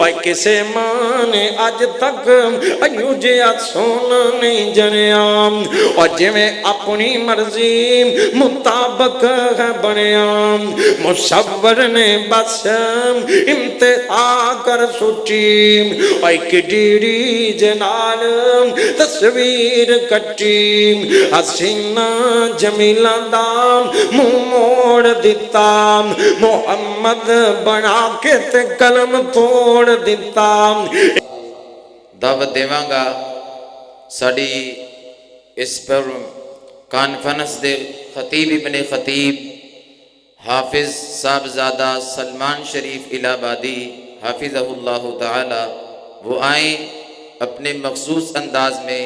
اوے کسے ماں نے اج تک ایو جیا سونا نہیں جنیا اور جویں اپنی مرضی مطابق ہے بنیا مصور نے بس انتہا کر سوچی اور کٹیری جنال تصویر کٹی حسینہ جمیلہ دام منہ موڑ دیتا محمد بنا کے تے قلم توڑ دیتا دعوت دیواں گا ساڑی اس پر کانفرنس دے خطیب ابن خطیب حافظ صاحبزادہ سلمان شریف الہ آبادی حافظہ اللہ تعالی وہ آئیں اپنے مخصوص انداز میں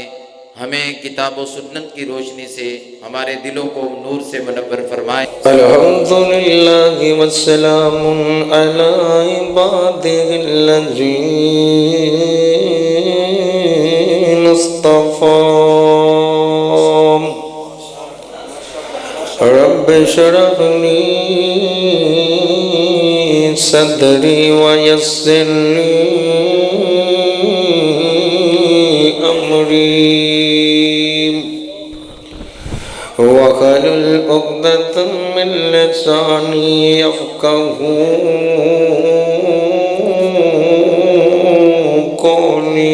ہمیں کتاب و سنت کی روشنی سے ہمارے دلوں کو نور سے منور فرمائیں۔ الحمدللہ والسلام علی عبادہ الذین اصطفیٰ رب اشرح لی صدری ویسر لی امری واحلل عقدۃ من لسانی یفقہوا قولی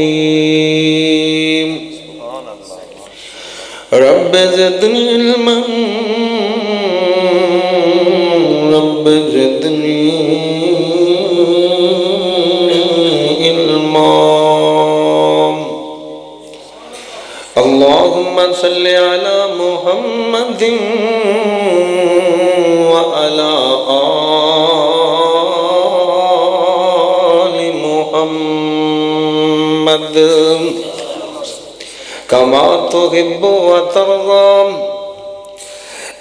رب زدنی علما رب زدنی علما اللہم صلی علی محمد وعلی آل محمد کما تحب وترضى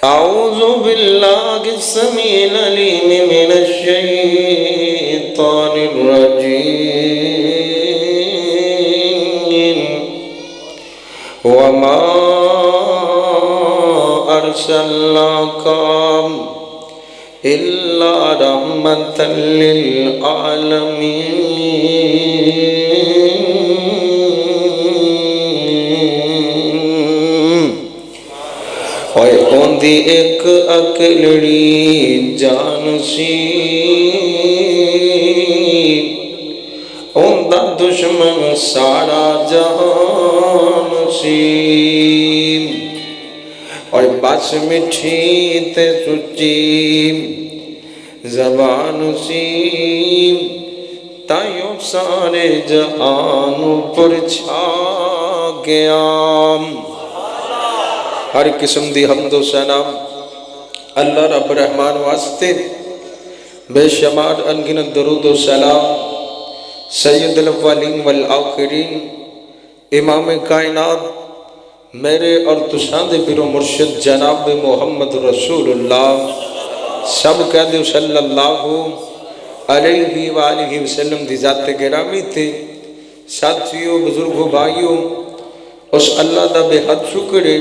اعوذ باللہ السمیع العلیم من الشیطان الرجیم وما ارسلناک الا رحمة للعالمین اوے اوندی ایک اکلڑی جان سی اوندا دشمن سارا جہان سی اور بس مٹھی تے سچی زبان سی تائیوں سارے جہان پر چھا گیا ہر قسم دی حمد و ثنا اللہ رب رحمان واسطے بے شمار انگنت درود و سلام سید الاولین والآخرین امام کائنات میرے اور تساندے پیرو مرشد جناب محمد رسول اللہ سب کہہ دے صلی اللہ علیہ وآلہ وسلم دی ذات گرامی تھے ساتھیوں بزرگوں بھائیوں اس اللہ دا بے حد شکر ہے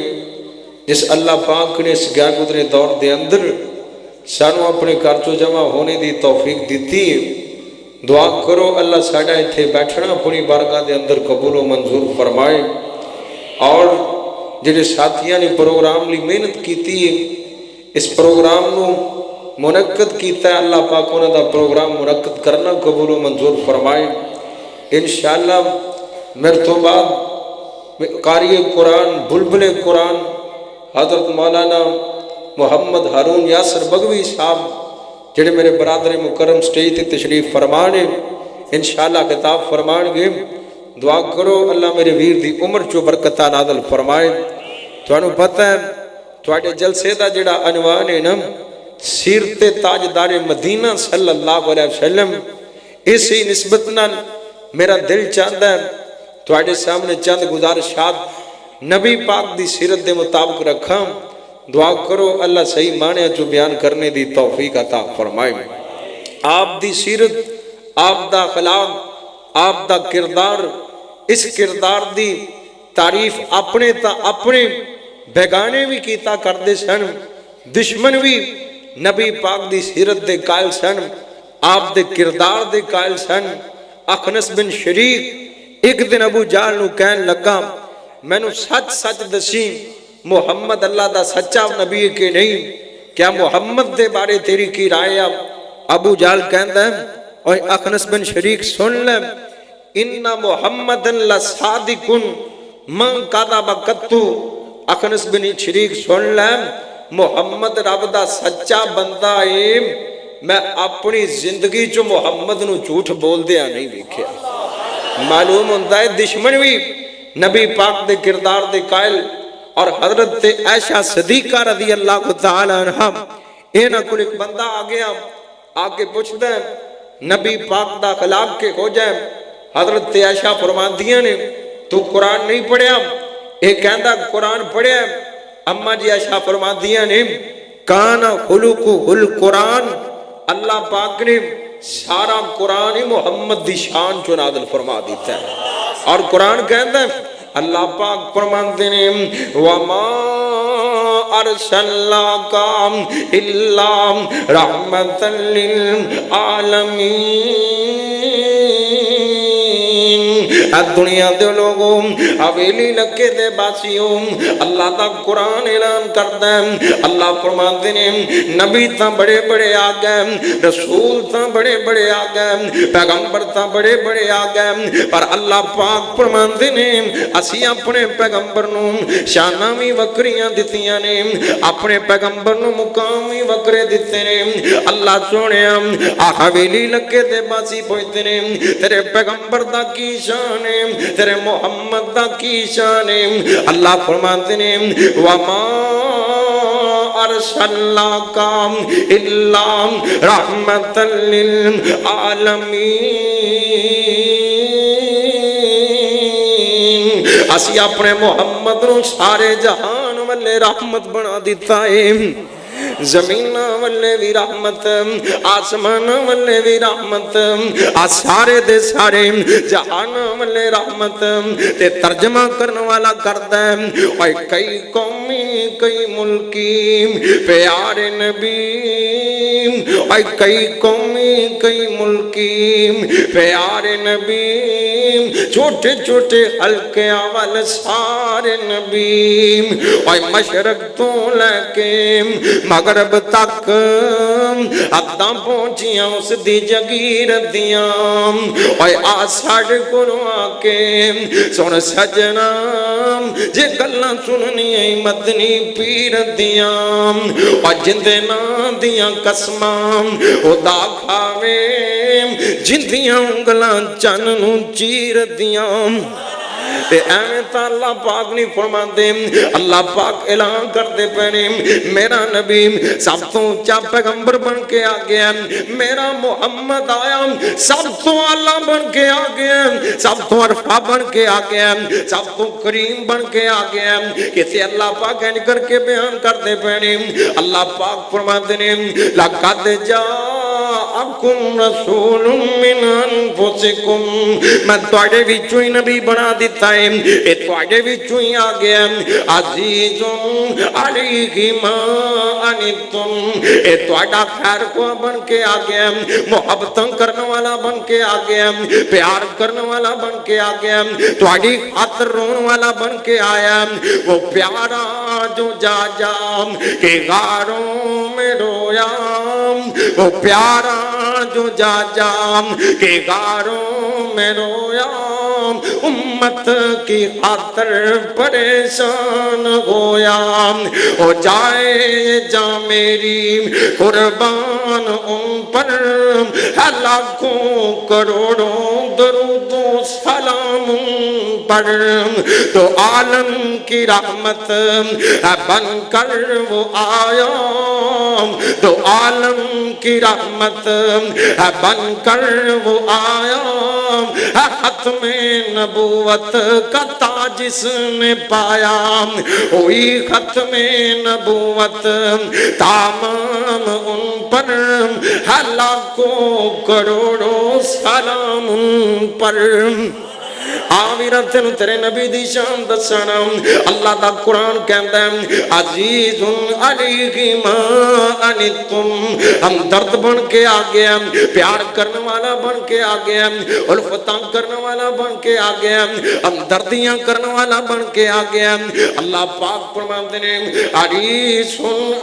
جس اللہ پاک نے اس گیا گزرے دور دے اندر سانو اپنے کارچو جمع ہونے دی توفیق دیتی ہے دعا کرو اللہ ساڑھا تھے بیٹھنا اپنی بارگاہ دے اندر قبول و منظور فرمائے اور جنہیں ساتھیاں نے پروگرام لی محنت کیتی ہے اس پروگرام نو منعقد کیتا ہے اللہ پاک انہوں دا پروگرام منعقد کرنا قبول و منظور فرمائے انشاءاللہ میرے تو بعد قاری قرآن بلبل قرآن حضرت مولانا محمد ہارون یاسر بگوی صاحب جڑے میرے برادر مکرم سٹیج تے تشریف فرمانے انشاءاللہ خطاب فرمان گے دعا کرو اللہ میرے ویر دی عمر چو برکتہ نازل فرمائے تو انہوں پتہ ہے تو آٹے جلسے دا جڑا عنوان ہے نا سیرت تاجدار مدینہ صلی اللہ علیہ وسلم اسی نسبتنا میرا دل چاہتا ہے تو آٹے سامنے چند گزارشات نبی پاک دی سیرت دے مطابق رکھا دعا کرو اللہ صحیح معنی جو بیان کرنے دی توفیق عطا فرمائے آپ دی سیرت آپ دا خلاق آپ دا کردار اس کردار دی تعریف اپنے تا اپنے بیگانے بھی کیتا کر دے سن دشمن بھی نبی پاک دی سیرت دے قائل سن آپ دے کردار دے قائل سن اخنس بن شریک ایک دن ابو جہل نو کہن لگا مینوں سچ سچ دسی محمد اللہ دا سچا نبی کہ نہیں، کیا محمد دے بارے تیری کی رائے؟ ابو جہل کہندا ہے اور اخنس بن شریک سن لے، ان محمد لصادق من کذب قطو، اخنس بن شریک سن لے محمد رب دا سچا بندہ ہے، میں اپنی زندگی چو محمد نو جھوٹ بول دیا نہیں دیکھیا۔ معلوم ہوتا ہے دشمن بھی نبی پاک دے کردار دے قائل، اور حضرت عائشہ صدیقہ رضی اللہ تعالی عنہ اینا کل ایک بندہ آگیا آگے پوچھتا ہے نبی پاک دا خلاف کے ہو جائے، حضرت عائشہ فرمان دیا نے تو قرآن نہیں پڑھیا؟ ایک کہندہ قرآن پڑھیا، اما جی عائشہ فرمان دیا نے کانا خلقہ القرآن، اللہ پاک نے سارا قرآن محمد دی شان چو نازل فرما دیتا ہے، اور قرآن کہتا ہے اللہ پاک فرماتے ہیں وَمَا أَرْسَلْنَاكَ إِلَّا رَحْمَةً لِلْعَالَمِينَ۔ دنیا دے لوگوں حویلی لکے دے باسیوں اللہ دا قرآن اعلان کرتا ہے، اللہ فرماتے ہیں نبی تا بڑے بڑے آگئے، رسول تا بڑے بڑے آگئے، پیغمبر تا بڑے بڑے آگئے، پر اللہ پاک فرماتے ہیں اسی اپنے پیغمبر نو شانامی وکریاں دیتیاں نے، اپنے پیغمبر نو مقامی وکرے دیتے نے۔ اللہ سونے حویلی لکے دے باسی پوچھتے نے تیرے پیغمبر دا کی شان ہے، تیرے محمد دا کی شان ہے؟ اللہ فرماتے ہیں وَمَا أَرْسَلْنَاكَ إِلَّا رَحْمَةً لِلْعَالَمِينَ۔ اسی اپنے محمد نو سارے جہان والے رحمت بنا دیتا ہے، زمین والے بھی رحمت، آسمان والے بھی رحمت، سارے دے سارے جہان والے رحمت۔ تے ترجمہ کرنے والا کرتا ہے اور کئی قومی کئی ملکی پیارے نبی، اور کئی قومی کئی ملکی پیارے نبی، چھوٹے چھوٹے حلقے اول سارے نبی، اور مشرق تو لے کے مغرب تک ادھاں پہنچیاں اس دی جگیر دیاں، اور آساڑ کو آ کے سن سجنا جے گلاں سننی مدنی پیر دیاں، اور جندے نا دیاں قسماں خدا کھاوے جندیاں انگلاں چن نو چیر دیاں۔ تے ایویں تا اللہ پاک نہیں فرما دے، اللہ پاک اعلان کر دے پہنے میرا نبی سب تو اونچا پیغمبر بن کے آ گیا، میرا محمد آیا سب تو اعلیٰ بن کے آ گیا، سب تو عرفہ بن کے آ گیا، سب تو کریم بن کے آ گیا۔ کسی اللہ پاک این کر کے بیان کر دے پہنے اللہ پاک فرما دے لَقَدْ جَاءَكُمْ رَسُولٌ مِّنْ أَنفُسِكُمْ، میں تواڈے وچوں ہی نبی بنا دیتا ہے، اے تواڈے وچوں ہی آ گیا، عزیزٌ علیہ ما عنتم، اے تواڈا خیر کو بن کے آ گیا، محبت کرنے والا بن کے آ گیا، پیار کرنے والا بن کے آ گیا، تواڈی خاطر رون والا بن کے آیا، وہ پیارا جو جا جا کے غاروں میں رویا، وہ پیارا جو جا جا کے غاروں میں رویا، امت کی خاطر پریشان ہویا، ہو جائے جا میری قربان ان پر، لاکھوں کروڑوں درود و سلام ان پر، تو عالم کی رحمت بن کر وہ آیا، تو عالم کی رحمت بن کر وہ آیا، ختم نبوت کا تاج جس نے پایا، ہوئی ختم نبوت تمام ان پر، لاکھوں کروڑوں سلام ان پر۔ آویرا تینوں تیرے نبی دی شان دسنا اللہ دا قرآن کہندا ہے عزیز علیہ ما انتم ہم درد بن کے آ گیا پیار کرنے والا بن کے آ گیا الفتاں کرنے والا بن کے آ گیا ہم دردیاں کرنے والا بن کے آ گیا اللہ پاک فرماتے ہیں حریص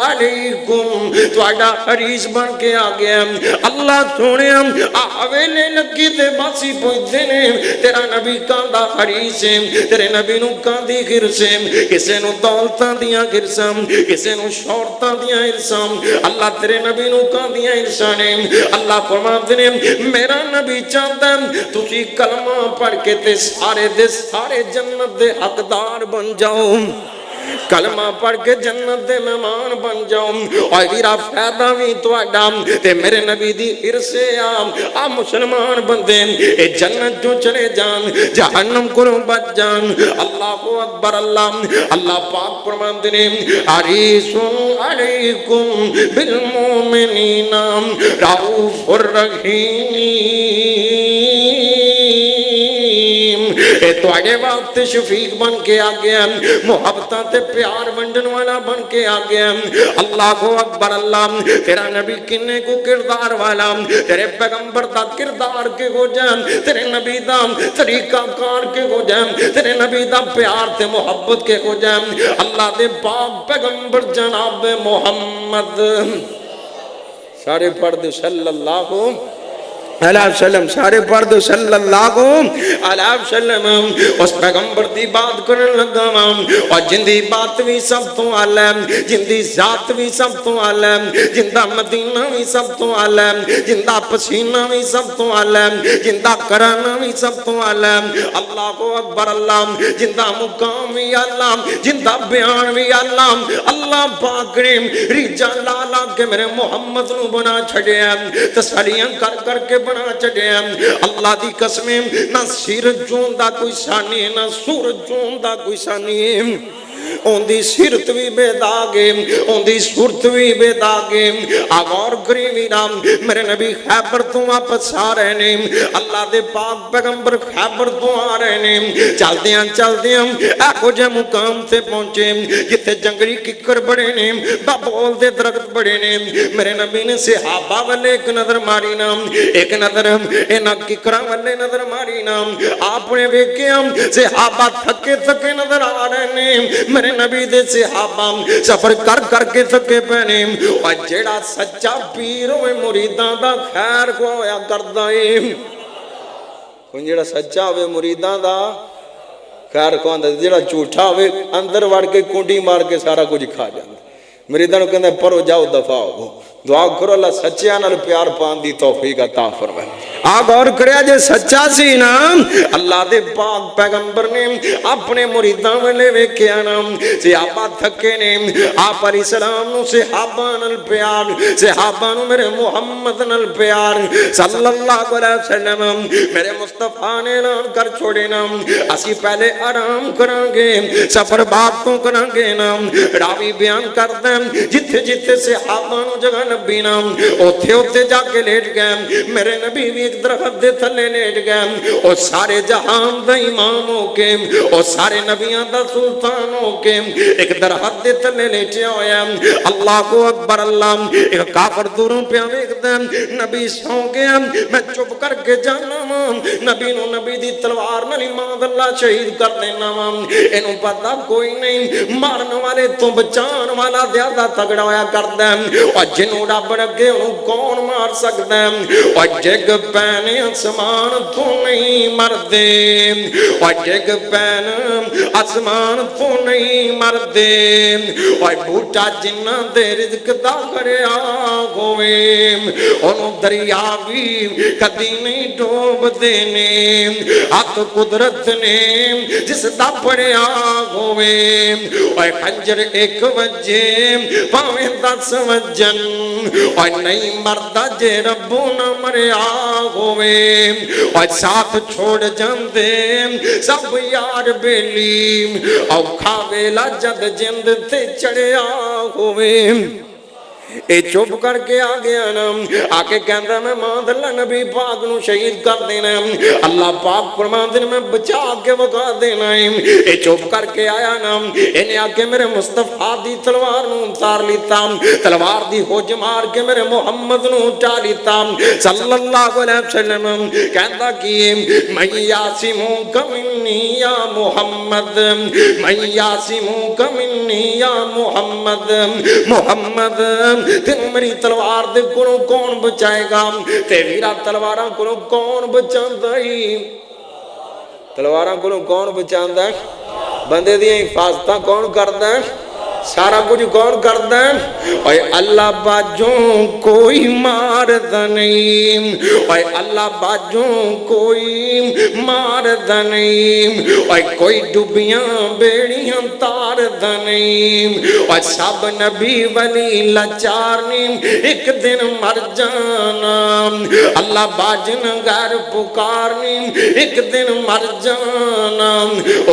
علیکم تواڈا حریص بن کے آ گیا اللہ سونے آویلے لگی تے باسی پوچھتے نے تیرا نبی کاندا حریص ہے تیرے نبی نو کاندی غرض ہے کسے نو دولتاں دیاں غرضاں کسے نو شہرتاں دیاں غرضاں اللہ تیرے نبی نو کاندیاں غرضاں نے اللہ فرماتے نے میرا نبی چاہتا ہے تسی کلمہ پڑھ کے تے سارے دے سارے جنت دے حقدار بن جاؤ کلمہ پڑھ کے جنت دے مہمان بن جاؤ اور ویرا فائدہ بھی تواڈا تے میرے نبی دی عرصے آ مسلمان بندے اے جنت جو چلے جان جہنم کو بچ جان اللہ اکبر اللہ پاک فرماتے ہیں حریص علیکم بالمؤمنین رؤوف الرحیم اے تواڈے واسطے شفیق بن کے آ گیا محبتاں تے پیار ونڈن والا بن کے آ گیا اللہ اکبر اللہ تیرا نبی کنے کو کردار والا تیرے پیغمبر دا کردار کے ہو جائے تیرے نبی دا طریقہ کار کے ہو جائے تیرے نبی دا پیار تے محبت کے ہو جائے اللہ دے پاک پیغمبر جناب محمد سارے پڑھ دے صلی اللہ علیہ وسلم سارے پڑھ دو صلی اللہ علیہ وسلم اس پیغمبر دی بات کرن لگا اور جن دی بات بھی سب تو عالم جن دی ذات بھی سب تو عالم جن دا مدینہ بھی سب تو عالم جن دا پسینہ بھی سب تو عالم جن دا کرانہ بھی سب تو عالم اللہ اکبر اللہ جن دا مقام بھی اللہ جن دا بیان بھی اللہ اللہ پاک کریم ریجا لالا کے میرے محمد نو بنا چھڑیا تسلیاں کر کر کے بنا چڑھے اللہ دی قسمیں نہ سیر جون دا کوئی شانی ہے نہ سور جون دا کوئی شانی ہے اون دی سیرت بھی بے داغے اون دی صورت بھی بے داغے آغور کریمی نام میرے نبی خیبر تو واپس آ رہے نے اللہ دے پاک پیغمبر خیبر تو آ رہے نے چل دیاں ایکو جے مقام تے پہنچے جتے جنگلی ککر بڑے نے بابول دے درخت بڑے نے میرے نبی نے صحابہ والے ایک نظر ماری نام ایک نظر اینا ککرہ والے نظر ماری نام آپ نے بیکیا صحابہ تھکے نظر آ رہے نے میرے نبی دے صحابہ سفر کر کے تھکے پہنے اور جیڑا سچا پیر ہوئے مریداں دا خیر کو ہویا کردہ کون جیڑا سچا ہوئے مریداں دا خیر کو آندہ جیڑا جھوٹا ہوئے اندر وڑ کے کنڈی مار کے سارا کچھ کھا جاندہ مریداں نو کہندے پرو جاؤ دفاع ہو دعا کرو اللہ سچیاں نال پیار پان دی توفیق عطا فرمائے آپ اور کریا جے سچا سی نا اللہ دے پاک پیغمبر نے اپنے مریداں والے ویکھیا نا صحابہ تھکے نے آپ علیہ السلام نو صحابہ نال پیار صحابہ نو میرے محمد نال پیار صلی اللہ علیہ وسلم میرے مصطفیٰ نے اعلان کر چھوڑے نا اسی پہلے آرام کران گے سفر باتوں کران گے نا راوی بیان کر دیں جتھے صحابہ نو جگہ نبی نام اوتھے جا کے لیٹ گئے میرے نبی بھی ایک درخت دے تھلے لیٹ گئے اور سارے جہان دا امام ہو کے اور سارے نبیاں دا سلطان ہو کے ایک درخت دے تھلے لیٹیا ہویا اللہ کو اکبر اللہ ایک کافر دوروں پہ ویکھ دے نبی سو گیا میں چپ کر کے جانا نبی نو نبی دی تلوار نال امام اللہ شہید کر دینا اینو پتہ کوئی نہیں مارن والے تو بچان والا زیادہ تگڑا ہویا کر دے اور جنوں رب رکھے انہوں کون مار سکتا ہے اور جگ پین آسمان تو نہیں مردے اور جگ پین آسمان تو نہیں مردے اور بھوٹا جنہ دے رزق دا کریا ہوئے انہوں دریا بھی کدی نہیں ڈوب دینے ہاتھ قدرت نے جس دا پڑیا ہوئے اور خنجر ایک وجہ پاویں 10 وجن اور نہیں مردہ جے ربو نہ مریا ہوئے اور ساتھ چھوڑ جاندے سب یار بیلی اور کھاویلا جد جند تے چڑیا ہوئے اے چپ کر کے آ گیا نا، آ کے کہندا میں ماں اللہ نبی پاک نو شہید کر دینا، اللہ پاک فرماندے نے میں بچا کے وکھا دینا ہے۔ اے چپ کر کے آیا نا، انہیں آ کے میرے مصطفیٰ دی تلوار نو اتار لیتا، تلوار دی ہوج مار کے میرے محمد نو اٹھا لیتا صلی اللہ علیہ وسلم۔ کہندا کی من یعصمک منی یا محمد، من یعصمک منی یا محمد، محمد تینوں میری تلوار دے کولوں کون بچائے گا؟ تے ویرا تلواراں کولوں کون بچاندا ہے؟ تلواراں کولوں کون بچاندا ہے؟ بندے دی حفاظتاں کون کردا ہے؟ سارا کچھ کون کردا ہے؟ اوے اللہ باجوں کوئی ماردا نہیں، اوے اللہ باجوں کوئی ماردا نہیں، اوے کوئی ڈوبیاں بیڑیاں تاردا نہیں، اوے سب نبی ولی لاچار نہیں، ایک دن مر جانا، اللہ باجن غیر پکارنی ایک دن مر جانا۔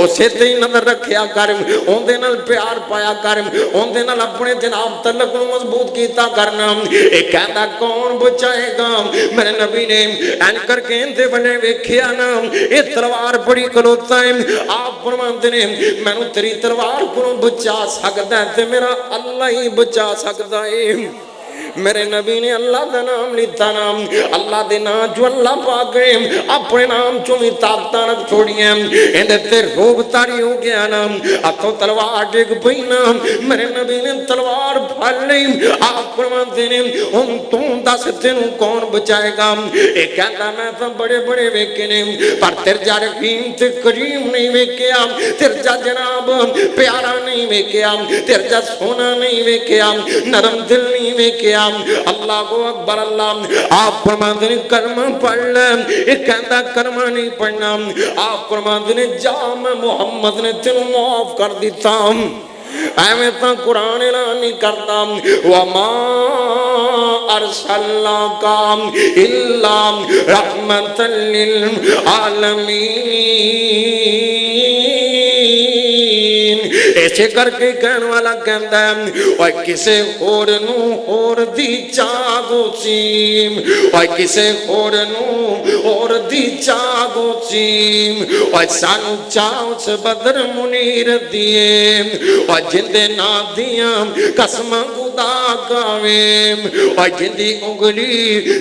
اسے تے نظر رکھیا کر، اون دے نال پیار پایا کر، اون دے نال اپنے جناب تعلق نو مضبوط کیتا کرنا۔ اے کہندا کون بچائے گا؟ میرے نبی نے این کر کے اندے بنے ویکھیا نا، اے تلوار بڑی کلوتا ہے، آپ فرماندے نے مینوں تیری تلوار کو بچا سکدا ہے تے میرا اللہ ہی بچا سکدا ہے۔ میرے نبی نے اللہ دا نام لیتا نام، اللہ دے نام جو اللہ پاک نے اپنے نام چوں بھی طاقتاں رکھ چھوڑیاں، اندے تے روب تاری ہو گیا نام، ہتھوں تلوار ڈگ پئی نام، میرے نبی نے تلوار پھڑ لئی، آپ فرماندے نے ہن تو دس تینوں کون بچائے گا؟ اے کہندا میں تو بڑے بڑے ویکھے نے پر تیرا رحیم تے کریم نہیں ویکھیا، تیرا جناب پیارا نہیں ویکھیا، تیرا سونا نہیں ویکھیا، نرم دل نہیں ویکھیا۔ اللہ کو اکبر اللہ، آپ فرماندے نے کلمہ پڑھ لے، ایک کہندا کلمہ نہیں پڑھنا، آپ فرماندے نے جا میں محمد نے تینوں معاف کر دیتا۔ ایویں تا قرآن اعلان نہیں کرتا وما ارسلناک الا رحمۃ للعالمین، ایسے کر کے کہنے والا کہندا ہے اوے کسے ہور نو ہور دی چاگو چیم، اوے کسے ہور نو ہور دی چاگو چیم، اوے سانو چاو سے بدر منیر دیے، اوے جندے نا دیاں قسم خدا کاویں، اوے جندی انگلی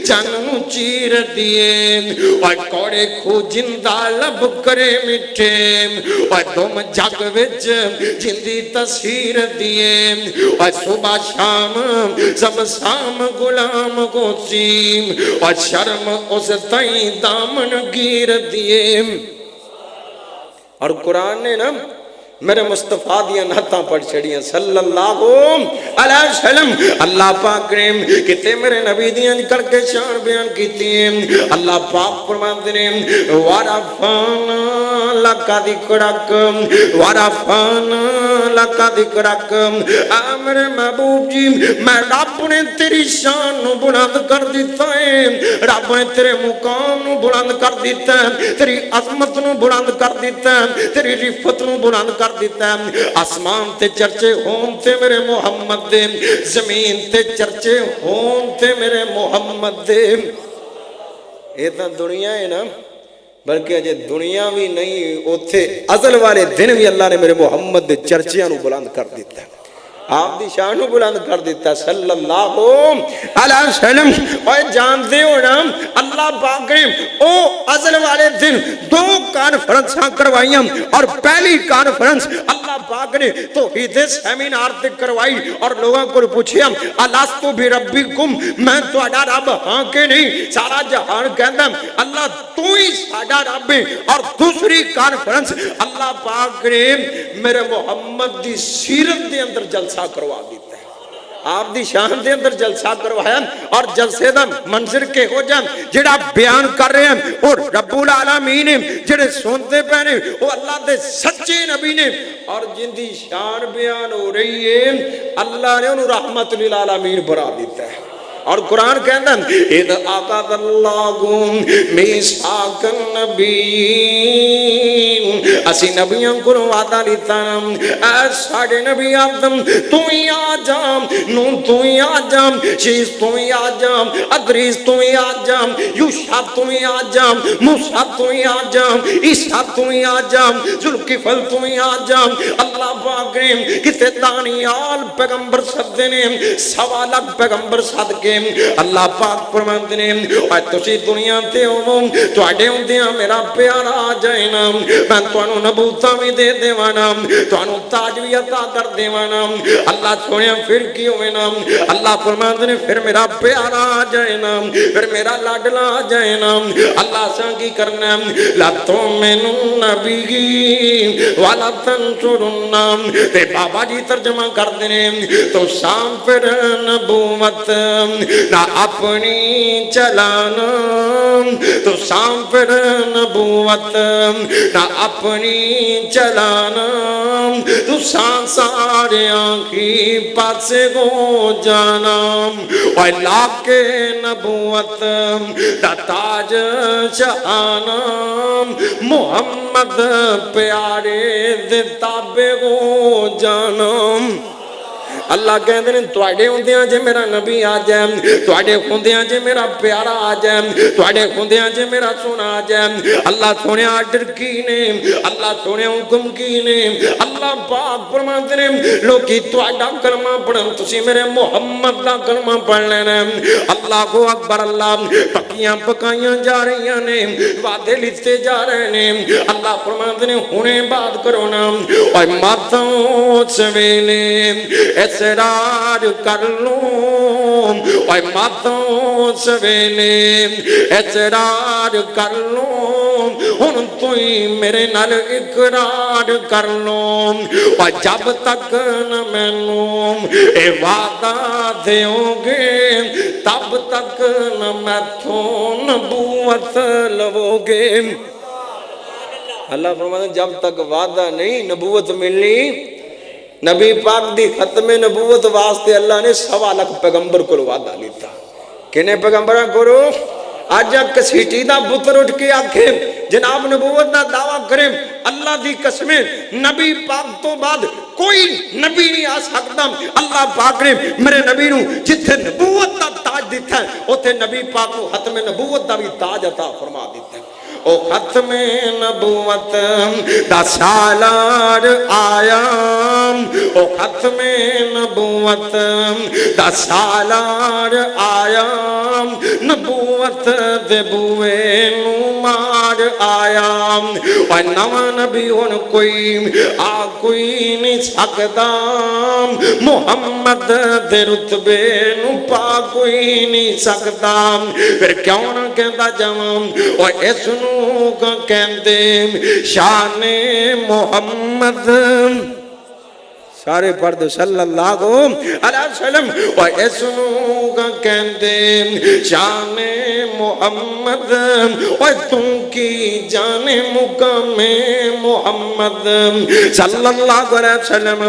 چن نو چیر دیے، اوے کوڑے کھو جندہ لب کرے مٹھے، اوے دوم جگ وچ جندی تصویر دیے، اور صبح شام سب سام غلام کو سیم، اور شرم اس تائیں دامن گیر دیے۔ اور قرآن نے نا میرے مصطفیٰ دیا نحتاں پڑھ چھڑیاں صلی اللہ علیہ وسلم۔ اللہ پاک نے کتے میرے نبی دیاں کر کے شان بیان کیتی ہیں۔ اللہ پاک فرماتے ہیں وَرَفَعْنَا لَكَ ذِكْرَكَ وَرَفَعْنَا لَكَ ذِكْرَكَ، اے میرے محبوب جی میں رب نے تیری شان نو بلند کر دیتا ہے، رب نے تیرے مقام نو بلند کر دیتا ہے، تیری عظمت نو بلند کر دیتا ہے، تیری رفت نو بلند کر دیتا ہے۔ آسمان تے چرچے ہون تے میرے محمد دے، زمین تے چرچے ہون تے میرے محمد دے۔ یہ تو دنیا ہے نا، بلکہ اجے دنیا بھی نہیں، اوتھے ازل والے دن بھی اللہ نے میرے محمد دے چرچیاں نو بلند کر دیتا ہے، آپ دی شان نو بلند کر دیتا صلی اللہ علیہ وسلم۔ اور جانتے ہو نا اللہ پاک نے او ازل والے دن دو کانفرنساں کروائیاں، اور پہلی کانفرنس اللہ پاک نے توحید سیمینار تے کروائی، اور لوگوں کو پوچھیا الستو بربکم، میں تہاڈا رب ہاں کہ نہیں؟ سارا جہان کہندا اللہ تو ہی ساڈا رب ہے۔ اور دوسری کانفرنس اللہ پاک نے میرے محمد دی سیرت دے اندر جلسہ کروا دیتا ہے، آپ دی شان دے اندر جلسہ کروایا، اور جلسے دا منظر کے ہو جائیں جڑا بیان کر رہے ہیں اور رب العالمین جڑے سنتے پہنے وہ اللہ دے سچے نبی نے، اور جن دی شان بیان ہو رہی ہے اللہ نے انہوں رحمت للعالمین بنا دیتا ہے۔ اور قرآن کہتا ہے اِذْ أَخَذَ اللَّهُ مِيثَاقَ النَّبِيِّينَ اسی نبیوں کو وعدہ لیتا اے ساڑھے نبی آدم تو ہی آ جام نون تو ہی آ جام شیس تو ہی آ جام ادریس تو ہی آ جام یوشا تو ہی آ جام موسیٰ تو ہی آ جام عیسیٰ تو ہی آ جام ذوالکفل تو ہی آ جام اللہ پاک نے کتے دانیال پیغمبر صدے نے سوا لاکھ پیغمبر صدقے اللہ پاک فرماتے نے اے تسی دنیا تے ہو تو اڈے ہوندیاں میرا پیارا آ جائے نا میں توانو نبوتہ بھی دے دیوانا توانو تاج بھی عطا کر دیوانا اللہ چھوڑیاں پھر کی ہوئے نا اللہ فرماتے نے پھر میرا پیارا آ جائے نا پھر میرا لاڈلا آ جائے نا اللہ سان کی کرنا لَتُؤْمِنُنَّ بِهِ وَلَتَنْصُرُنَّ تے بابا جی ترجمہ کر دینے تو شام پر نبوت نہ اپنی چلانا تو شام پر نبوت نہ اپنی چلانا تو شام سارے آنکھی پاس گو جانا اور لاکے نبوت نہ تاج شہانا محمد پیارے دے تابے گو جانا اللہ کہتے ہیں تواڈے ہوندیاں جے میرا نبی آ جائے تواڈے ہوندیاں جے میرا پیارا آ جائے تواڈے ہوندیاں جے میرا سونا آ جائے اللہ سونے آرڈر کی نے اللہ سونے حکم کی نے اللہ پاک فرماتے ہیں لوکی تواڈا کلمہ پڑھن تسی میرے محمد دا کلمہ پڑھ لینا اللہ کو اکبر اللہ پکیاں پکائیاں جا رہی نے وعدے لیتے جا رہے نے اللہ فرماتے ہیں ہونے بات کرو نا اور ماتوں سویلے اسرار کر لوں اور ماتوں سویلے اسرار کر لوں ان تو ہی میرے نال اقرار کر لوں اور جب تک نہ میں اے وعدہ دیو گے تب تک نہ میں تو نبوت لو گے اللہ فرماتا جب تک وعدہ نہیں نبوت ملنی نبی پاک دی ختم نبوت واسطے اللہ نے سوا لاکھ پیغمبر کو وعدہ لیتا کنے پیغمبرہ کرو آج کسیٹی دا بطر اٹھ کے آکھیں جناب نبوت دا دعویٰ کریں اللہ دی قسمیں نبی پاک تو بعد کوئی نبی نہیں آ سکتا اللہ پاک نے میرے نبی نو جتھے نبوت دا تاج دیتا ہے اوتھے نبی پاک کو ختم نبوت دا بھی تاج عطا فرما دیتا ہے او ختم نبوت دا سالار آیا او ختم نبوت دا سالار آیا نبوت دے بوئے نو مار آیا اور نواں نبی ہون کوئی نہیں سکتا محمد دے رتبے نو پا کوئی نہیں سکتا پھر کیوں نہ کہتا جوان اور اس نو کا کہندے شان محمد سارے پڑھ دو صلی اللہ علیہ وسلم اور اسنو کا کہندے شان محمد اور تم کی جان مقام محمد صلی اللہ علیہ وسلم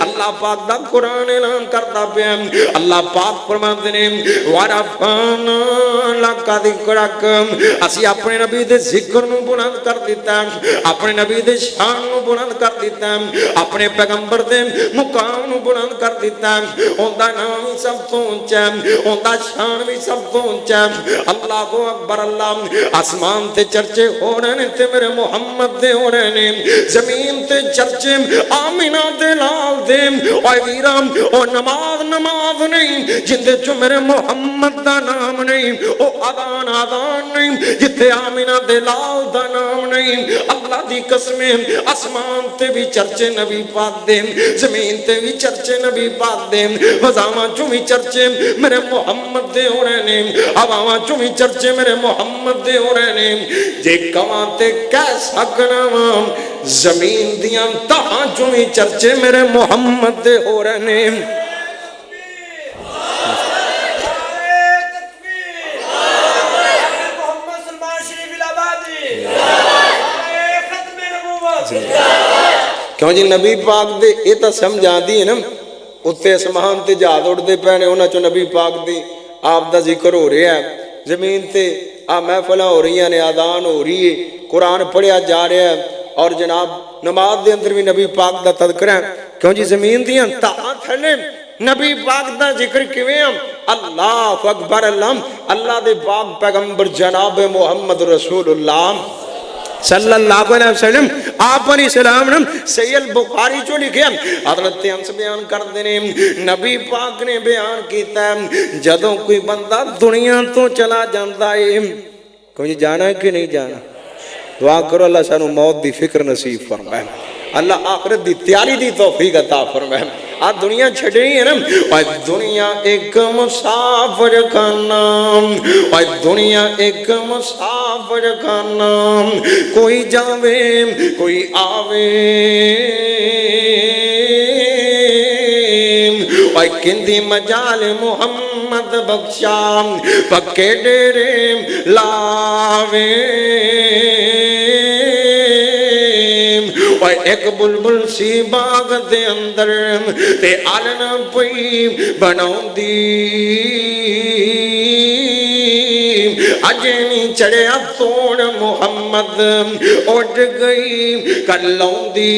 اللہ پاک دا قرآن اعلان کرتا پیا اللہ پاک فرماتے ہیں وَرَفَعْنَا لَكَ ذِكْرَكَ اسی اپنے نبی دے ذکر نو بلند کر دیتا اپنے نبی دے شان نو بلند کر دیتا اپنے پیغمبر دے مقام نو بلند کر دیتا اوندا نام بھی سب تو اونچا اوندا شان بھی سب تو اونچا اللہ کو اکبر اللہ آسمان تے چرچے ہو رہے نے تے میرے محمد دے ہو رہے نے زمین تے چرچے آمینہ دے لال دے اوے ویرام او نماز نہیں جندے چو میرے محمد دا نام نہیں او آدان نہیں جتے آمینہ دے لال دا نام نہیں اللہ دی قسمیں آسمان تے بھی چرچے نبی پاک دے زمین تے بھی چرچے نبی پاک دے وزاواں چو بھی چرچے میرے محمد دے ہو رہے نے عواواں چو بھی چرچے میرے محمد دے ہو رہے نے جے کواں تے کیسا گناواں زمین دیاں تہاں چو بھی چرچے میرے محمد دے ہو رہے نے کیوں جی نبی پاک دے یہ تو سمجھا دی ہے نا اتنے اسمان تے جہاز اڑتے پے نے انہاں چوں نبی پاک دی آپ دا ذکر ہو رہا ہے زمین تے محفل ہو رہی ہیں آذان ہو رہی ہے قرآن پڑھیا جا رہا ہے اور جناب نماز دے اندر بھی نبی پاک دا تذکرہ ہے کیوں جی زمین دیاں تہاں تھلے نبی پاک دا ذکر کیویں اللہ اکبر اللہ دے پاک پیغمبر جناب محمد رسول اللہ صلی اللہ علیہ وسلم آپ علیہ السلام نے صحیح البخاری جو لکھے حضرت انس بیان کر دینے نبی پاک نے بیان کیتا ہے جدوں کوئی بندہ دنیا تو چلا جاندہ ہے کوئی جانا ہے کہ نہیں جانا دعا کرو اللہ سانو موت دی فکر نصیب فرمائے اللہ آخرت دی تیاری دی توفیق عطا فرمائے آج دنیا چھڑی ہے نا اور دنیا ایک مسافر کا نام اور دنیا ایک مسافر کا نام کوئی جاوے کوئی آوے اور کندی مجال محمد بخشا پکے ڈیرے لاوے اور ایک بلبل سی باغ دے اندر تے آلن پئی بناؤں دی اجنی چڑے اب توڑ محمد اٹھ گئی کلوں دی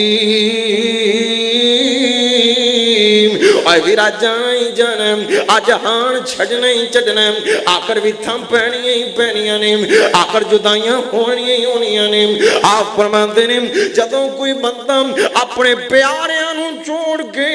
اور ویرا جائیں جنم آجہان چھڑنے چڑھنے آخر بھی تھم پہنیاں نے آخر جدائیاں ہونیاں نے آپ فرماتے نے جدوں کوئی بندہ اپنے پیاریاں چھوڑ کے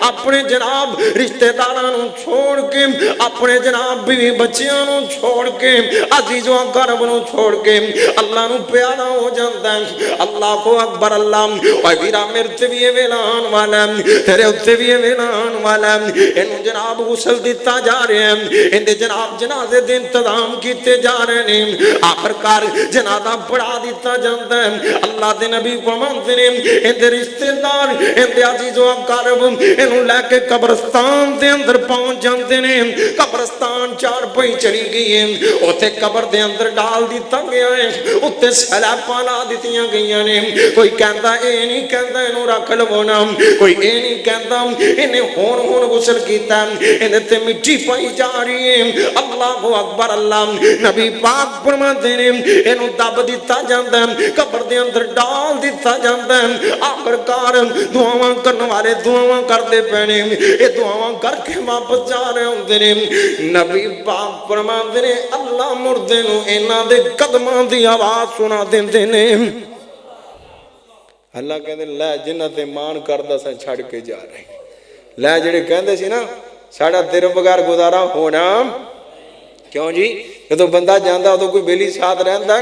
اپنے جناب رشتہ داراں چھوڑ کے اپنے جناب بیوی بچیاں چھوڑ کے عزیزوں اقرب چھوڑ کے اللہ نو پیارا ہو جاتا ہے اللہ کو اکبر اللہ اور ویرا مرتے بھی ویلان والا تیرے اتے بھی ویلان والا انہوں جناب غسل دیتا جا رہے ہیں اندے جناب جنازے دے انتظام کیتے جا رہے ہیں آخر کار جنازہ پڑھا دیتا جاتا ہے اللہ دے نبی کو مانتے ہیں اندے رشتہ دار اندے عزیز و اقارب انہوں لے کے قبرستان دے اندر پہنچ جاندے ہیں قبرستان چار پئی چلی گئی ہے اوتے قبر دے اندر ڈال دیتا گیا ہے اوتے سلیپاں لا دتیاں گئیاں نے کوئی کہندا اے نہیں کہندا انہوں رکھ لونا کوئی اے نہیں کہندا انہیں ہون غسل کیتا انہیں تے مٹی پائی جا رہی ہے اللہ اکبر اللہ نبی پاک فرماتے ہیں انہوں دب دیتا جاندہ ہے قبر دے اندر ڈال دیتا جاندہ ہے آخر کار دعاواں کرنے والے دعاواں کر دے پہنے یہ دعاواں کر کے واپس جا رہے ہوندے نے نبی پاک فرماتے ہیں اللہ مردے نو انہاں دے قدماں دی آواز سنا دیندے نے اللہ کہتے لے جنہ تے مان کردہ سا چھڑ کے جا رہے ہیں لے جڑے کہندے سی نا ساڑا تیرے بغیر گزارا ہونا کیوں جی یہ تو بندہ جاندہ ہو تو کوئی بیلی ساتھ رہندا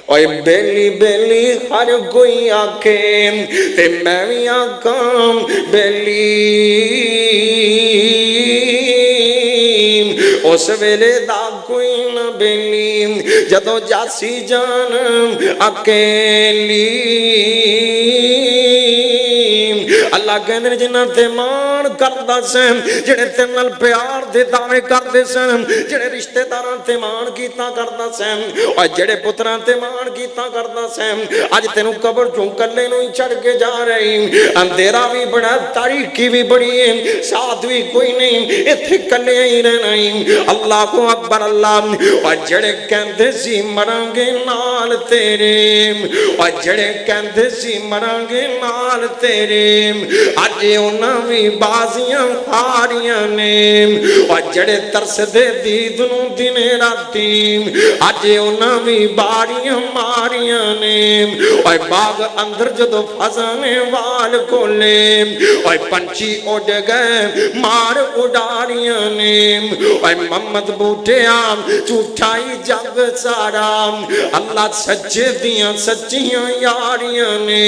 اور بیلی بیلی ہر کوئی آنکھیں تے میں بھی آنکھاں بیلی اس ویلے دا کوئی نہ بیلی جدو جاسی جان اکیلی اللہ کہنے جنہ تے مان کردہ سن جنہیں تے نل پیار دے دعوے کردے سن جنہیں رشتہ داران تے مان کیتا کردہ سن اور جڑے پتران تے مان کیتا کردہ سن آج تینوں قبر چون کلے نوئی چڑھ کے جا رہی اندھیرا بھی بڑا تاریکی بھی بڑی ہے ساتھ بھی کوئی نہیں اتھے کلے ہی رہنا ہی اللہ کو اکبر اللہ اور جڑے کہندے سی مرانگے نال تیرے اور جڑے کہندے سی مرانگے نال تیرے آجے انہاں بھی بازیاں ہاریاں نے اور جڑے ترس دے دیدنوں دینے راتی آجے انہاں بھی باریاں ماریاں نے اور باغ اندر جدو فضانے وال کو لے اور پنچی اڑ گئے مار اڑاریاں نے اور محمد بوٹے آم چوٹھائی جگ سارا اللہ سچے دیاں سچیاں یاریاں نے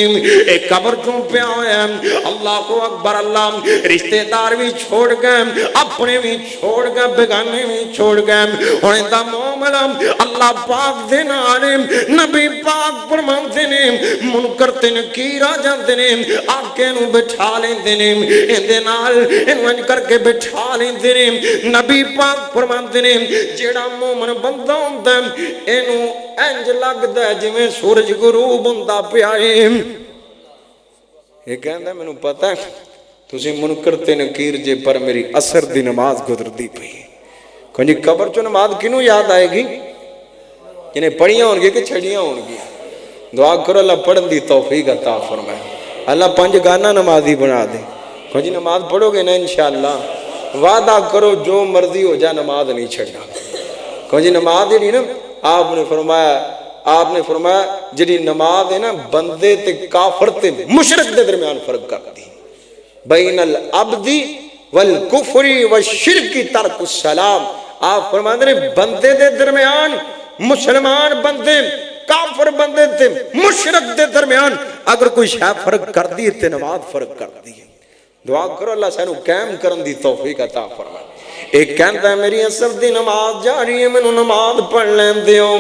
ایک قبر کیوں پیا ہویا اللہ کو اکبر اللہ رشتہ دار بھی چھوڑ گئے اپنے بھی چھوڑ گئے بگانے بھی چھوڑ گئے اور اندہ معاملہ اللہ پاک دے نالے نبی پاک فرماندے نے منکر تے نکیر آ جاندے نے آکے نو بٹھا لیندے نے اندے نال انوان کر کے بٹھا لیندے نے نبی پاک فرماندے نے جیڑا مومن بندہ ہوندہ انو انج لگ دے جویں سورج غروب ہوندہ پیائے یہ کہندہ میں نے پتا ہے تُسی منکر تے نکیر جے پر میری اثر دی نماز گزر دی پئی کہ قبر چو نماز کنوں یاد آئے گی؟ جنہیں پڑھیاں ہوں گی کہ چھڑیاں ہوں گی؟ دعا کرو اللہ پڑھن دی توفیق عطا فرمائے، اللہ 5 گانا نمازی بنا دے۔ کہ جی نماز پڑھو گے نا انشاءاللہ وعدہ کرو جو مرضی ہو جا نماز نہیں چھڑنا۔ کہ جی نماز ہی نہیں نا، آپ نے فرمایا جڑی نماز ہے نا بندے تے کافر تے مشرک دے درمیان فرق کر دی، بین العبدی والکفر والشرک ترک السلام۔ آپ فرماتے ہیں بندے دے درمیان، مسلمان بندے کافر بندے تے مشرک دے درمیان اگر کوئی شاہ فرق کر دی تے نماز فرق کر دی۔ دعا کرو اللہ سانو قائم کرن دی توفیق عطا فرمائے۔ ایک کہندا ہے میری اصل دی نماز جاری ہے مینوں نماز پڑھ لین دیو،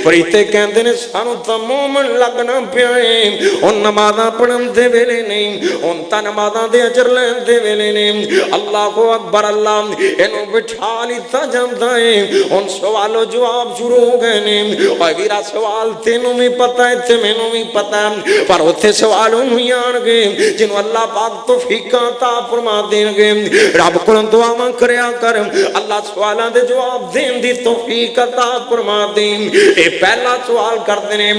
فریتے کہندے نے سانو تا مومن لگنا پیا ہے، ان نمازاں پڑھن دے ویلے نہیں، ان تا نمازاں دے اجر لین دے ویلے نہیں۔ اللہ اکبر، اللہ اینو بٹھا لیتا جاندا ہے، ان سوال و جواب شروع ہو گئے نے۔ اوے ویرا سوال تینوں بھی پتہ ہے تے مینوں بھی پتہ ہے، پر اوتھے سوال انہی آن گے جنوں اللہ پاک توفیق عطا فرما دین گے۔ رب کولوں دعاواں کریا کر اللہ سوالاں دے جواب دین دی توفیق عطا فرما دین۔ اے پہلا سوال کرتے ہیں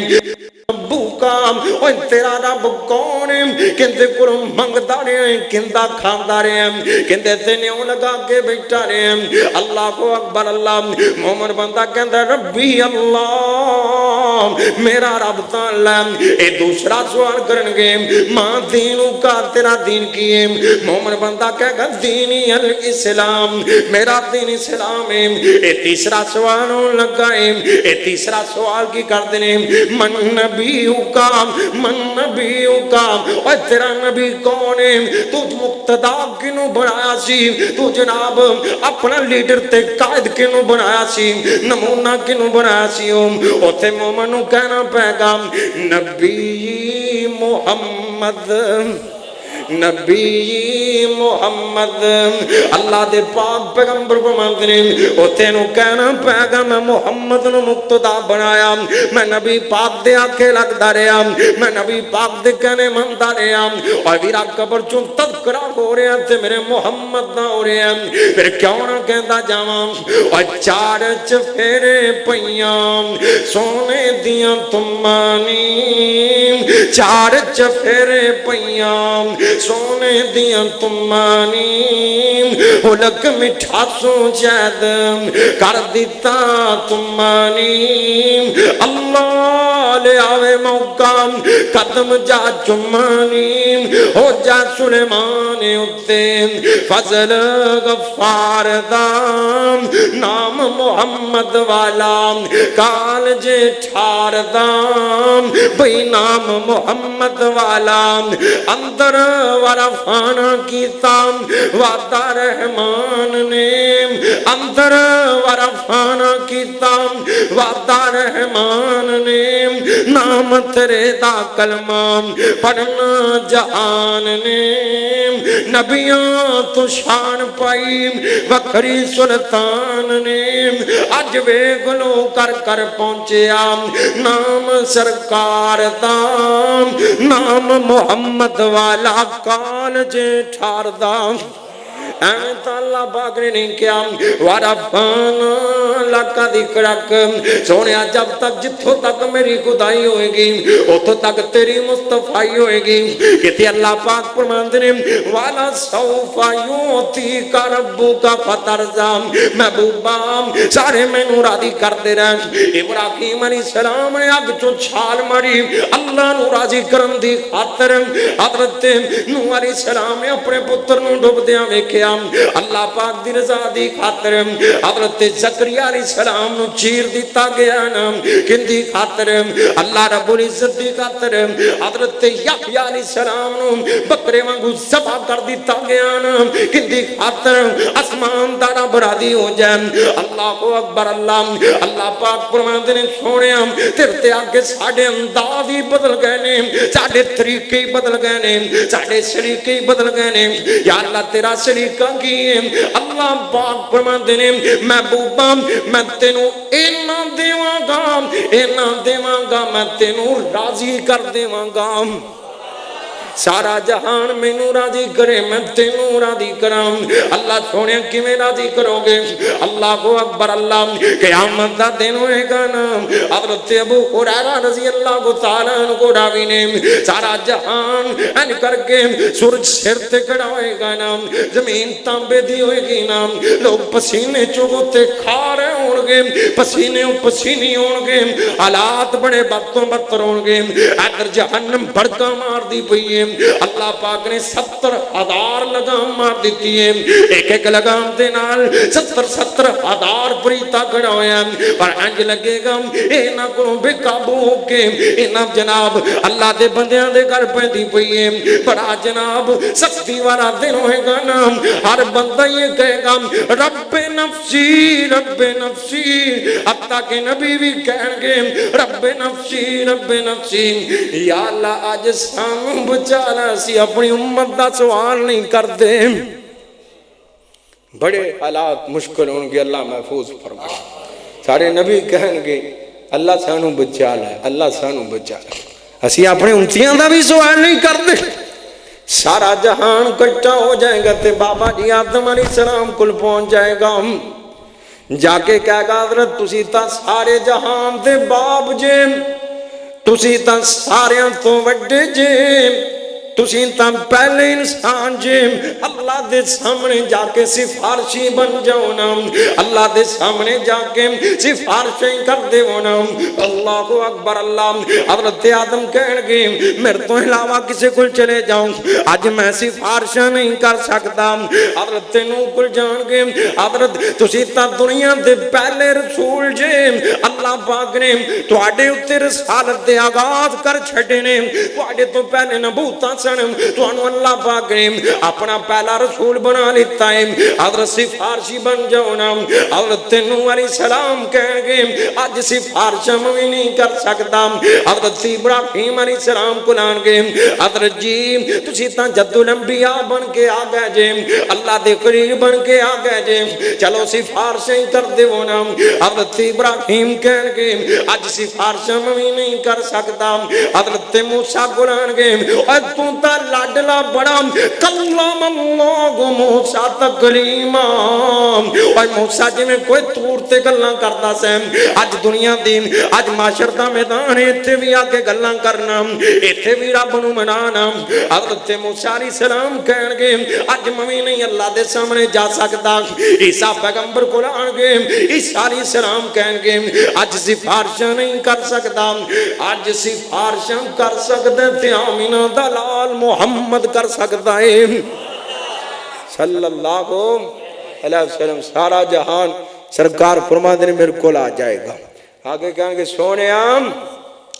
ابو کا، اوہ تیرا رب کون ہے؟ کہندے کو منگدا رہے ہیں، کہندا کھاندا رہے ہیں، کہندے تے نیوں لگا کے بیٹھا رہے ہیں۔ اللہ کو اکبر، اللہ مومن بندہ کہندا ربی اللہ، میرا رب تعالیٰ۔ اے دوسرا سوال کرن گے ماں دینوں کا، تیرا دین کی ہے؟ مومن بندہ کہے گا دینی الاسلام، میرا دین اسلام ہے۔ اے تیسرا سوال لگا ہے، اے تیسرا سوال کی کرتے ہیں من نبیوں کا، من نبیوں کا، اور تیرا نبی کون ہے؟ تو مقتدا کنوں بنایا سی؟ تو جناب اپنا لیڈر تے قائد کنوں بنایا سی؟ نمونہ کنوں بنایا سی؟ اوتے مومنوں کہنا پہ گا نبی محمد، نبی محمد۔ اللہ دے پاک پیغمبر کو مانتے ہیں او تینوں کہنا پہ گا میں محمد نو مقتدا بنایا، میں نبی پاک دے آکے لگدا رہا، میں نبی پاک دے کہنے ماندا رہا، اور ویرا قبر چوں تذکرہ ہو رہا تے میرے محمد نہ ہو رہا، پھر کیوں نہ کہندا جاواں اور چار چفیرے پیاں سونے دیاں تمانی، چار چفیرے پیاں سونے دیاں تمانی، ہلک مٹھا سو جید کر دیتا تمانی، اللہ لے آوے موقع قدم جا چمانی، ہو جا سلیمان اتے فضل غفار دام، نام محمد والا کال جے ٹھار دام، بھئی نام محمد والا اندر ورفانا کیتا وعدہ رحمان نے، اندر ورفانا کیتا وعدہ رحمان نے، نام تیرے دا کلمہ پڑھنا جہان نے، نبیوں تو شان پائی وکری سلطان نے، اج وے گلو کر کر پہنچیا نام سرکار دام، نام محمد والا کال جے ٹھار دام۔ اینت اللہ پاک نے نہیں کیا وَرَفَانَا لَكَ ذِكْرَكَ، سونیا جب تک جتھوں تک میری خدائی ہوئے گی اتھوں تک تیری مصطفیٰ ہوئے گی، کہتے اللہ پاک فرماندے نے وَلَا سَوْفَ يُعْتِيكَ رَبُّكَ فَتَرْضَىٰ، محبوبا سارے مینوں راضی کرتے رہے۔ ابراہیم علیہ السلام نے اگ چوں چھال ماری اللہ نو راضی کرن دی خاطر، حضرت نوح علیہ السلام نے اپنے پتر نو ڈوبدیاں ویکھیا، اللہ پاک دی رضا دی خاطر حضرت زکریا علیہ السلام نو چیر دیتا گیا نا، کن دی خاطر؟ اللہ رب العزت دی خاطر حضرت یحییٰ علیہ السلام نو بکرے وانگو ذبح کر دیتا گیا نا، کن دی خاطر؟ آسمان دا رب راضی ہو جائے۔ اللہ اکبر، اللہ پاک فرماندے نے سونیا تیرے تے آگے ساڈے انداز ہی بدل گئے نے، ساڈے طریقے ہی بدل گئے نے، ساڈے سلیقے ہی بدل گئے نے، یا اللہ تیرا سلیقہ کی ہے؟ اللہ پاک فرماندے نے محبوبا میں تینوں اینا دیواں گا، اینا دیواں گا، میں تینوں راضی کر دیواں گا۔ سارا جہان مینوں راضی کرے میں تینوں راضی کراں اللہ سونے کیویں راضی کرو گے اللہ اکبر اللہ قیامت دا دن ہوئے گا نا حضرت ابو ہریرہ رضی اللہ تعالیٰ عنہ کو راوی نے سارا جہان ان کر کے سورج سر تے کھڑا ہوئے گا نا زمین تانبے دی ہوئے گی نا لوگ پسینے چوگتے کھا رہے ہوں گے پسینے پسینی ہوں گے حالات بڑے بدتوں بدتر ہوں گے ادھر جہنم بھڑکا مار دی پئی ہے اللہ پاک نے 70,000 لگام مار دیتی ہے ایک ایک لگام دے نال 70,000 پریتا کھڑا ہویا پر انج لگے گا اینا کو بے قابو ہو کے اینا جناب اللہ دے بندیاں دے گھر پیندی پئی ہے بڑا جناب سختی والا دن ہوئے گا نا ہر بندہ یہ کہے گا رب نفسی رب نفسی حتیٰ کہ نبی بھی کہیں گے رب نفسی رب نفسی یا اللہ آج سانو بچا سی اپنی امت دا سوال نہیں کر دے بڑے حالات مشکل ہوں گے اللہ محفوظ فرمائے سارے نبی کہیں گے اللہ سانو بچا لے اللہ سانو بچا لے اسی اپنے امتیاں دا بھی سوال نہیں کر دے سارا جہان کٹا ہو جائے گا تے بابا جی آدم علیہ السلام کل پہنچ جائے گا جا کے کہہ گا حضرت تسی تا سارے جہان دے باب جے تسی تا سارے تو وڈے جے تسی تا پہلے انسان جے اللہ دے سامنے جا کے سفارشی بن جاؤ نا اللہ دے سامنے جا کے سفارشیں کر دے ہونا اللہ اکبر اللہ حضرت آدم کہن گے میرے تو علاوہ کسی کل چلے جاؤں آج میں سفارشیں نہیں کر سکتا حضرت نو کل جان گے حضرت تسی تا دنیا دے پہلے رسول جے اللہ پاک نے تو آڈے اتے رسالت دے آغاز کر چھڑے نے تو آڈے تو پہلے نبوتا تو انو اللہ پاک نے اپنا پہلا رسول بنا لیتا ہے حضرت سفارشی بن جاؤ نا حضرت نوح علیہ السلام کہیں گے آج سفارشہ میں نہیں کر سکتا حضرت ابراہیم علیہ السلام کو لان گے حضرت جی تسی تا جد الانبیاء بن کے آ گئے جے اللہ دے قریب بن کے آ گئے جے چلو سفارشیں کر دے وہ نا حضرت ابراہیم کہیں گے آج سفارشہ میں نہیں کر سکتا حضرت موسیٰ کو لان گے اور تو تا لاڈلا بڑا کلام اللہ موسیٰ تکلیما اور موسیٰ جی میں کوئی تورتے گلنا کرتا سے آج دنیا دین آج معاشر دا میدان ایتھے بھی آکے گلنا کرنا ایتھے بھی رب نو منانا حضرت موسیٰ علیہ السلام کہن گے آج ممی نہیں اللہ دے سامنے جا سکتا عیسیٰ پیغمبر کو لان گے عیسیٰ علیہ السلام کہن گے آج سفارشہ نہیں کر سکتا آج سفارشہ کر سکتے تھے آمینہ دلال محمد کر سکتا ہے صلی اللہ علیہ وسلم سارا جہان سرکار فرما دے میرے کو آ جائے گا آگے کہیں گے سونے عام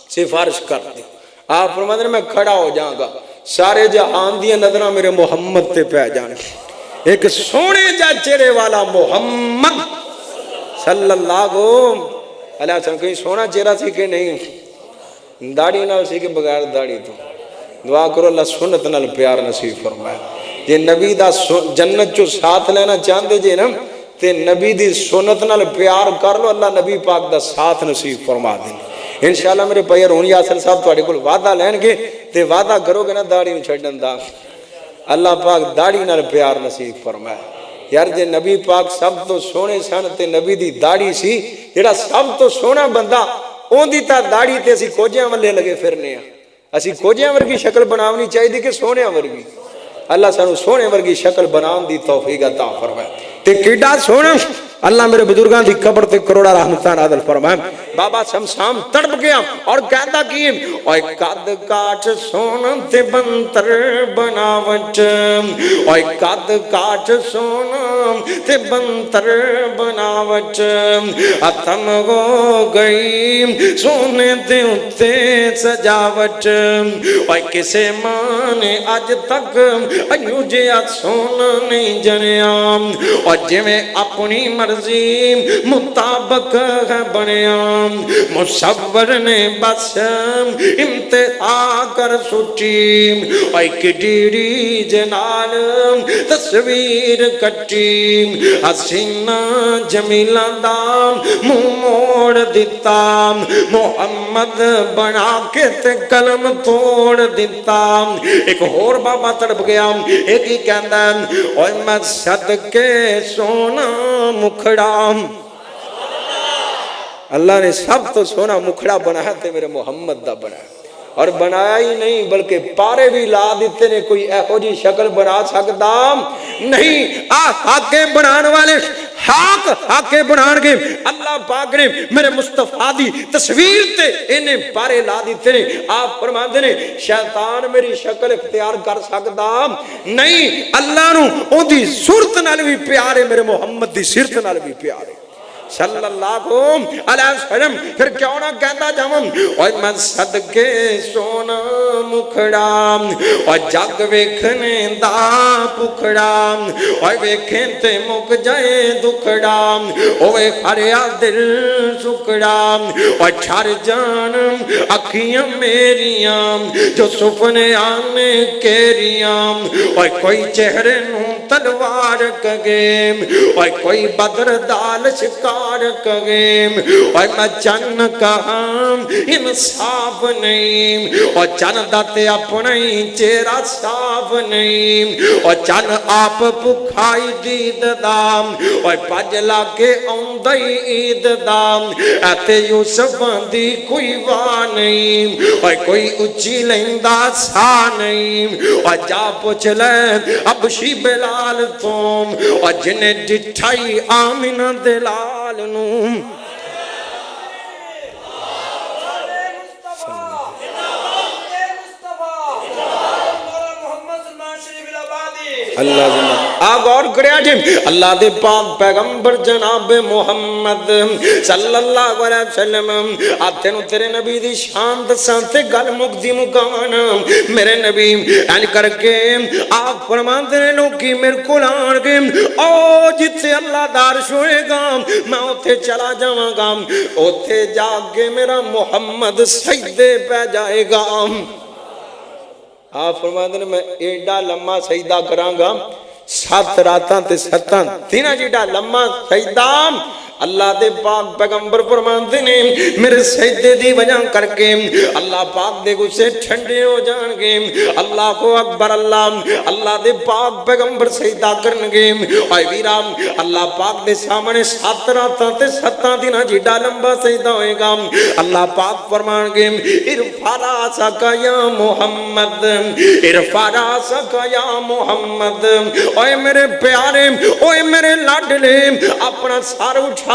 سفارش کر دے آپ فرما دے میں کھڑا ہو جاؤں گا سارے جہان دیا نظرہ میرے محمد تے پہ جانے ایک سونے جا چہرے والا محمد صلی اللہ علیہ وسلم کہیں سونا چہرہ سی کہ نہیں داڑھی نہ سی کہ بغیر داڑھی تو دعا کرو اللہ سنت نال پیار نصیب فرمائے یہ نبی دا جنت جو ساتھ لینا چاہتے جے نا تے نبی دی سنت نال پیار کر لو اللہ نبی پاک دا ساتھ نصیب فرما دیں انشاءاللہ میرے پیر ہونی یاسر صاحب توڑے کل وعدہ لین گے تے وعدہ کرو گے نا داڑھی میں چھڑن دا اللہ پاک داڑھی نال پیار نصیب فرمائے یار جے نبی پاک سب تو سونے سن تے نبی دی داڑھی سی جڑا سب تو سونا بندہ اون دی تا داڑھی تے اسی کوجیاں والے لگے پھرنے ہیں اسی کوجیاں ورگی شکل بناونی چاہیے دی کہ سونے ورگی اللہ سانو سونے ورگی شکل بنان دی توفیق عطا فرمائے تے کیڑا سونا اللہ میرے بزرگاں دی قبر تے کروڑا رحمتاں نازل فرمائے بابا شمشام تڑپ گیا اور کہتا کی اوے قد کاٹ سونا تے بنتر بناوٹ اوے قد کاٹ سونا تے بنتر بناوٹ ختم ہو گئی سونے تے اتے سجاوٹ اوے کسے ماں نے آج تک ایو جیا سونا نہیں جنیا اور جی میں اپنی مرضی مطابق ہے بنیا مصور نے بس امتحان کر سوچی اے کڈیری جنال تصویر کٹی حسینہ جمیلہ دام منہ موڑ دیتا محمد بنا کے تے قلم توڑ دیتا ایک اور بابا تڑپ گیا ایک ہی کہندا اوے میں صدقے سونا مکھڑا اللہ نے سب تو سونا مکھڑا بنایا تے میرے محمد دا بنایا اور بنایا ہی نہیں بلکہ پارے بھی لا دیتے نے کوئی ایہو جی شکل بنا سکتا نہیں حاکے بنان والے حاکے بنان گے اللہ پاک نے میرے مصطفیٰ دی تصویر تے انہیں پارے لا دیتے نے آپ فرماتے نے شیطان میری شکل اختیار کر سکتا نہیں اللہ نو ان دی صورت نال بھی پیارے میرے محمد دی صورت نال بھی پیارے صلی اللہ علیہ وسلم پھر کیوں نہ کہتا جاؤں اور میں صدقے سونا مکھڑا اور جگ ویکھنے دا پکھڑا اور ویکھیں تے مک جائے دکھڑا اوے خریا دل سکڑا اور چھر جان اکھیاں میریاں جو سپنے آنے کیریاں اور کوئی چہرے نو تلوار کگے اور کوئی بدر دال شکار کگیم اور میں چن کہاں انصاف نہیں اور چن داتے اپنے چہرہ صاف نہیں اور چن آپ پکھائی دید دام اور پجلا کے اوندائی عید دام ایتے یوسف دی کوئی واہ نہیں اور کوئی اچھی لیندہ سا نہیں اور جا پوچھ لے ابشی بلال توم اور جنہیں ڈٹھائی آمینہ دلال نوم اللہ زندہ آگ اور کریا جی اللہ دے پاک پیغمبر جناب محمد صلی اللہ علیہ وسلم آتے نو تیرے نبی دی شان دسانتے گل مقدی مکانا میرے نبی این کر کے آپ فرماتے نے لوگی میرے کو لان کے او جتے اللہ دار شوئے گا میں اوتے چلا جاؤں گا اوتے جاگے میرا محمد سجدے پہ جائے گا آپ فرماتے ہیں میں ایڈا لمحہ سجدہ کراں گا 7 راتاں تے 7 دناں جیڈا لمحہ سجدہ اللہ دے پاک پیغمبر فرماتے ہیں میرے سجدے دی وجہ کر کے اللہ پاک دے غصے ٹھنڈے ہو جان گے اللہ کو اکبر اللہ دے پاک پیغمبر سجدہ کرن گے اے ویرام اللہ پاک دے سامنے 7 راتاں تے 7 دناں جیڈا لمبا سجدہ ہوئے گا اللہ پاک فرمان گے ارفع راسک یا محمد ارفع راسک یا محمد اے میرے پیارے اے میرے لاڈلے اپنا سر اٹھا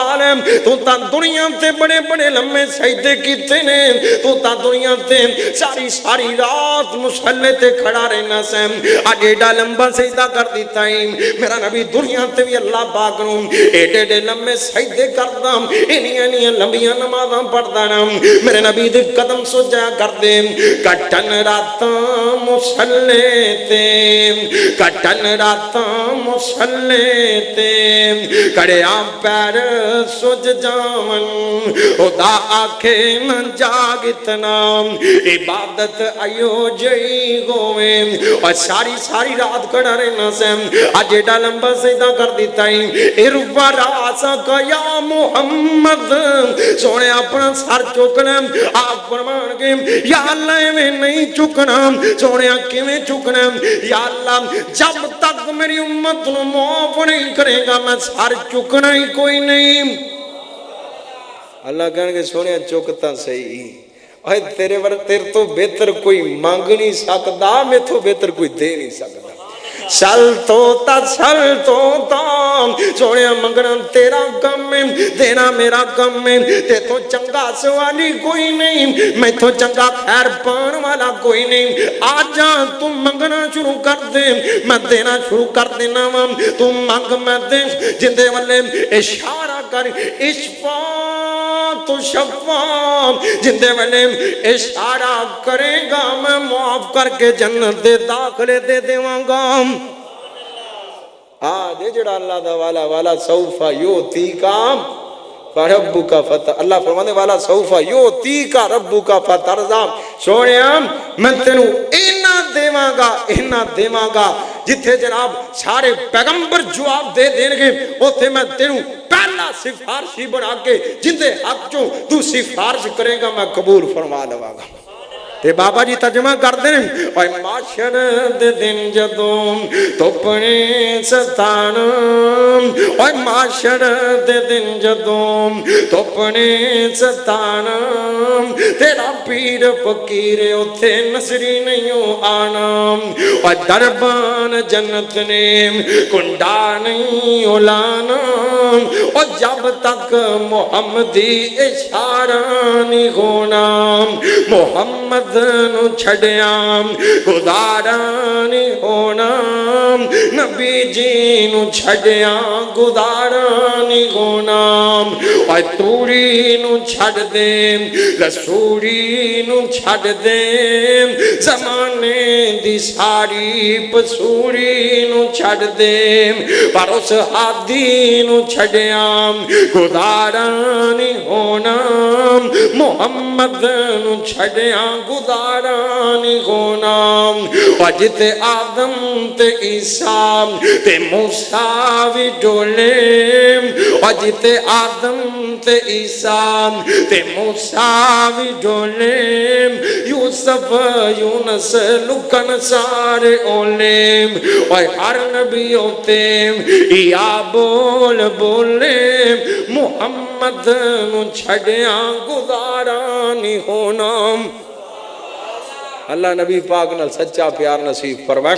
تو تا دنیا تے بڑے بڑے لمحے سجدے کیتے نے تو تا دنیا تے ساری رات مصلی تے کھڑا رہنا سے آج ایڈا لمبا سجدہ کر دیتا ہے میرا نبی دنیا تے بھی اللہ پاک نو ایڈے لمحے سجدے کردا انیاں لمبیاں نمازاں پڑھدا نا میرے نبی دے قدم سجا کر دے کٹن راتاں مصلی تے کٹن راتاں مصلی تے کڑیاں پیر سج جاون خدا آکھے نہ جاگ اتنا عبادت ایو جئی ہوئے اور ساری رات کھڑا رہنا سے آج ایڈا لمبا سجدہ کر دیتا ہے ارفع راسک یا محمد سونے اپنا سر چکنا آپ فرمان گے یا اللہ میں نہیں چکنا سونے کیویں چکنا یا اللہ جب تک میری امت نو معاف نہیں کرے گا میں سر چکنا ہی کوئی نہیں اللہ کہنے کے سونے چکتا صحیح اے تیرے تو بہتر کوئی مانگ نہیں سکتا میں تو بہتر کوئی دے نہیں سکتا سل تو تا سونے منگنا تیرا کم میں دینا میرا کم میں تے تو چنگا سوالی کوئی نہیں میں تو چنگا خیر پان والا کوئی نہیں آجا تم منگنا شروع کر دے میں دینا شروع کر دینا تم منگ میں دے جندے والے اشارہ کر اشفا تو شفا جندے والے اشارہ کرے گا میں معاف کر کے جنت دے داخلے دے دیواں گا آج جڑا اللہ دا والا سوفا یوتی کا فربک فتح اللہ فرمانے والا سوف یعطیک ربک فترضی سونے میں تینوں اینا دیواں گا جتھے جناب سارے پیغمبر جواب دے دیں گے اوتھے میں تینوں پہلا سفارشی بنا کے جندے حق چوں تو سفارش کرے گا میں قبول فرما لواں گا تے بابا جی ترجمہ کر دیں اوے معاشر دے دن جدوں توپنے ستان اوے معاشر دے دن جدوں توپنے ستان تیرا پیر فقیر اوتھے نصری نہیں آنا اوے دربان جنت نے کنڈا نہیں اولانا اور جب تک محمدی اشارہ نہیں ہونا محمد نو چھڑیاں گزارا نہیں ہونا نبی جی نو چھڑیاں گزارا نہیں ہونا اور توری نو چھڑ دے رسولی نو چھڑ دے زمانے دی ساری پسوری نو چھڑ دے پر اس حادی نو چھڑیاں گزارا نہیں ہونا محمد نو چھڑیاں گزارا نہیں ہونا اور جتے آدم تے عیسیٰ تے موسیٰ وی ڈولے اور جتے آدم تے عیسیٰ تے موسیٰ وی ڈولے یوسف یونس لکن سارے اولے اور ہر نبی ہوتے یا بول بولے محمد نو چھڑیاں گزارا نہیں ہونا اللہ نبی پاک نال سچا پیار نصیب فرمائے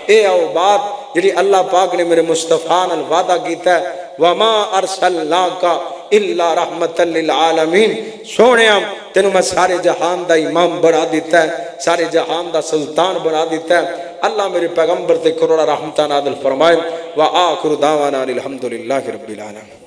اے او بات جڑی اللہ پاک نے میرے مصطفیٰ نال وعدہ کیتا ہے وما ارسلناک الا رحمت للعالمین سونے تینوں میں سارے جہان دا امام بنا دیتا ہے سارے جہان دا سلطان بنا دیتا ہے اللہ میرے پیغمبر تے کروڑا رحمتہ نازل فرمائے وآخر دعوانا الحمدللہ رب العالمین